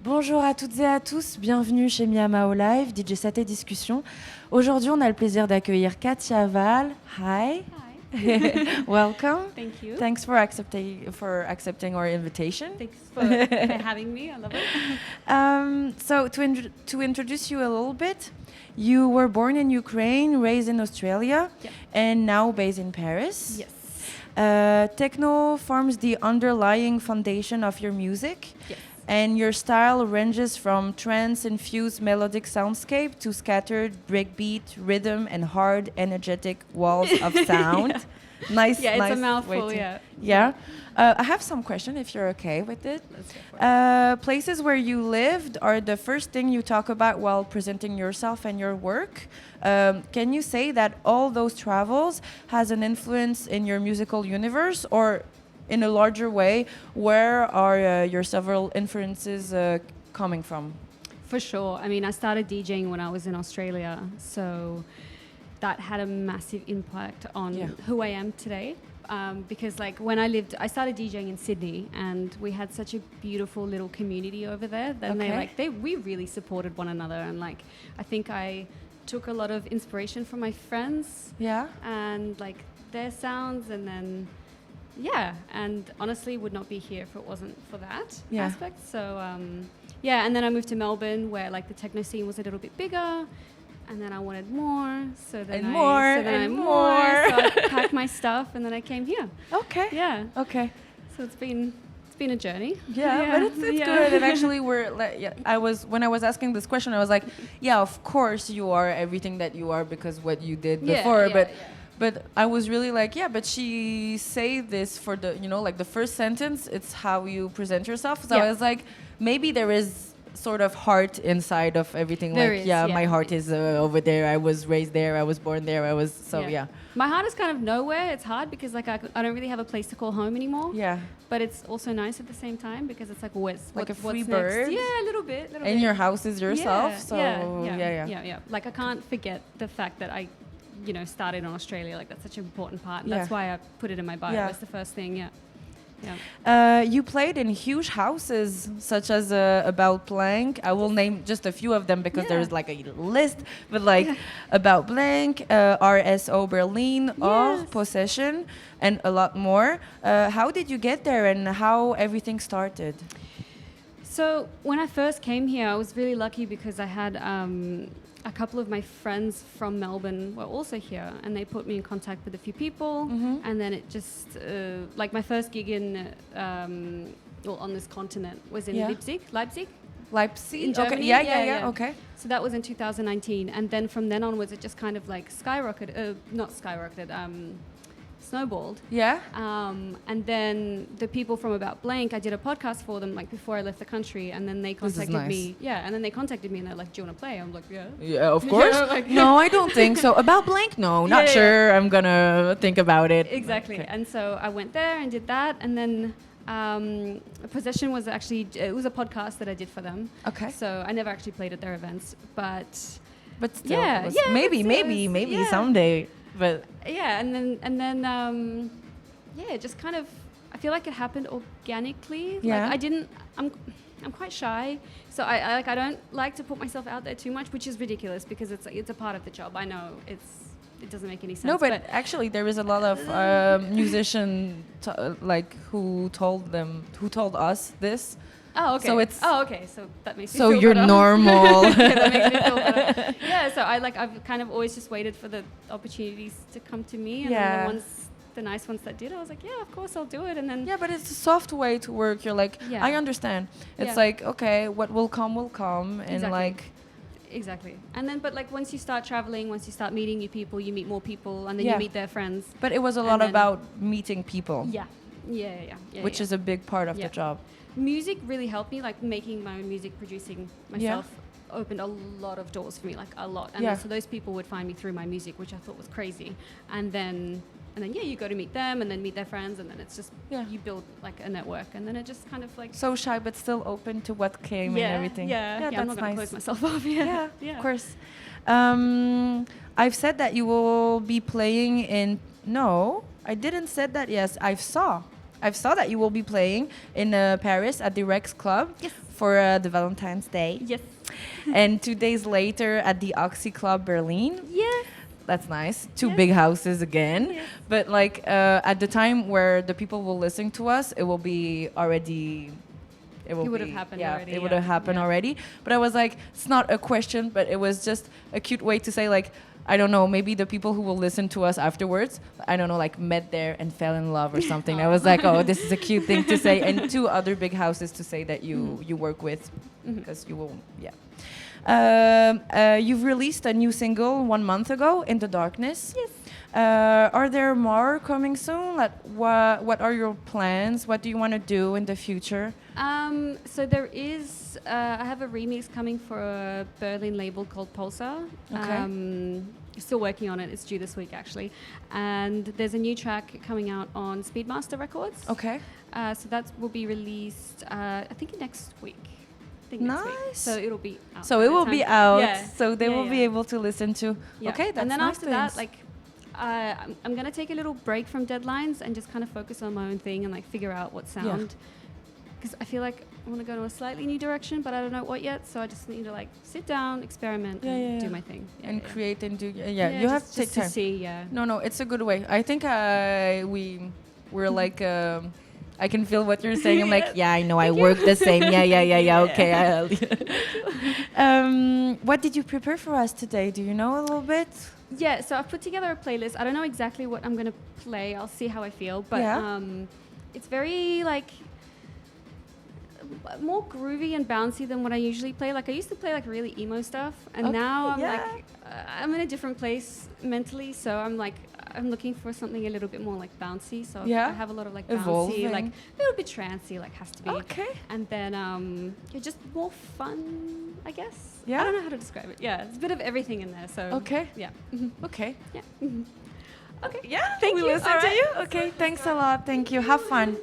Bonjour à toutes et à tous, bienvenue chez MAO Live, DJ Set et Discussion. Aujourd'hui, on a le plaisir d'accueillir Katia Val. Hi. Hi. Welcome. Thank you. Thanks for accepting our invitation. Thanks for having me. I love it. So to introduce you a little bit, you were born in Ukraine, raised in Australia, Yeah. and now based in Paris. Yes. Techno forms the underlying foundation of your music. Yes. And your style ranges from trance-infused melodic soundscape to scattered breakbeat, rhythm, and hard, energetic walls of sound. Yeah. Nice, Yeah, it's nice a mouthful. way to- Yeah. Yeah. I have some question if you're okay with it. Let's go for it. Places where you lived are the first thing you talk about while presenting yourself and your work. Can you say that all those travels has an influence in your musical universe, or in a larger way, where are your several influences coming from? For sure. I mean, I started DJing when I was in Australia, so that had a massive impact on who I am today. Because like when I started DJing in Sydney, and we had such a beautiful little community over there. Then we really supported one another, and like I think I took a lot of inspiration from my friends. Yeah. And like their sounds, and then and honestly would not be here if it wasn't for that aspect. So and then I moved to Melbourne, where like the techno scene was a little bit bigger. And then I wanted more, so then more. So I packed my stuff, and then I came here. Okay. Yeah. Okay. So it's been a journey. Yeah, but it's good. And actually, when I was asking this question, I was like, yeah, of course you are everything that you are because what you did before. But I was really like, yeah, but she say this for the, like the first sentence, it's how you present yourself. So I was like, maybe there is sort of heart inside of everything. There like, is, my heart is over there. I was raised there. I was born there. My heart is kind of nowhere. It's hard because like I don't really have a place to call home anymore. Yeah. But it's also nice at the same time because it's like what's a free what's bird. Next? Yeah, a little bit. And your house is yourself. Yeah. Like I can't forget the fact that I, started in Australia. Like that's such an important part. And that's why I put it in my bio. Yeah. It's the first thing. Yeah. Yeah. You played in huge houses such as About Blank. I will name just a few of them because there's like a list, but like About Blank, RSO Berlin, Or, Possession, and a lot more. How did you get there and how everything started? So when I first came here, I was really lucky because I had a couple of my friends from Melbourne were also here, and they put me in contact with a few people. And then it just like my first gig on this continent was in Leipzig in Germany. Yeah. Okay. So that was in 2019, and then from then onwards it just kind of like snowballed. Yeah. And then the people from About Blank, I did a podcast for them like before I left the country, and then they contacted me. Yeah, and then they contacted me and they're like, "Do you want to play?" I'm like, "Yeah." Yeah, of course. No, I don't think so. About Blank? No, not sure. I'm gonna think about it. Exactly. Okay. And so I went there and did that, and then Possession was actually it was a podcast that I did for them. Okay. So I never actually played at their events, but still, maybe someday. But and then it just kind of I feel like it happened organically. Yeah. Like I'm quite shy, so I don't like to put myself out there too much, which is ridiculous because it's a part of the job. I know it doesn't make any sense. No, but actually there is a lot of musicians who told us this. Oh, okay. So it's okay. So that makes me so feel you're better. normal. Okay, that makes me feel better. Yeah. So I've kind of always just waited for the opportunities to come to me, and then the nice ones that did, I was like, yeah, of course I'll do it, and then but it's a soft way to work. You're like, I understand. It's like, okay, what will come, and Exactly. And then, but like once you start traveling, once you start meeting new people, you meet more people, and then you meet their friends. But it was a lot about meeting people. Yeah. Which is a big part of the job. Music really helped me, like making my own music, producing myself opened a lot of doors for me, like a lot. And so those people would find me through my music, which I thought was crazy. And then you go to meet them and then meet their friends, and then it's just you build like a network, and then it just kind of like so shy but still open to what came and everything. That's I'm not gonna close myself off. Of course. I've said that you will be playing in I didn't said that. Yes, I saw I've saw that you will be playing in Paris at the Rex Club for the Valentine's Day. Yes. And 2 days later at the Oxy Club Berlin. Yes. That's nice. Two big houses again. Yes. But like at the time where the people will listen to us, it will be already... It would have happened already. It would have happened already. But I was like, it's not a question, but it was just a cute way to say like, I don't know, maybe the people who will listen to us afterwards, I don't know, like met there and fell in love or something. I was like, oh, this is a cute thing to say. And 2 other big houses to say that you work with, because you will, you've released a new single 1 month ago, In the Darkness. Yes. Are there more coming soon? Like, what are your plans? What do you want to do in the future? So there is, I have a remix coming for a Berlin label called Pulsar. Okay. Still working on it. It's due this week, actually. And there's a new track coming out on Speedmaster Records. Okay. So that will be released, I think next week. Nice. So it'll be out. So it will be out. Yeah. So they will be able to listen to. Yeah. Okay, that's and then nice after that, like, I'm going to take a little break from deadlines and just kind of focus on my own thing and like figure out what sound. Because I feel like I want to go in a slightly new direction, but I don't know what yet. So I just need to like sit down, experiment, and do my thing. And create and do. You have to take time. To see, No, it's a good way. I think we're like. I can feel what you're saying. I'm like, I know, I work the same. Yeah. Okay. What did you prepare for us today? Do you know a little bit? Yeah, so I've put together a playlist. I don't know exactly what I'm going to play. I'll see how I feel. But it's very, like, more groovy and bouncy than what I usually play. Like, I used to play, like, really emo stuff. And now I'm, like, I'm in a different place mentally. So I'm, like, I'm looking for something a little bit more, like, bouncy. So I have a lot of, like, bouncy, like, a little bit trancey, like, has to be. Okay. And then just more fun, I guess. Yeah. I don't know how to describe it. Yeah, it's a bit of everything in there. So okay. Yeah. Okay. Yeah. Okay. Yeah. Thank you. Listen to you. Okay. Thanks a lot. Thank you. Have fun.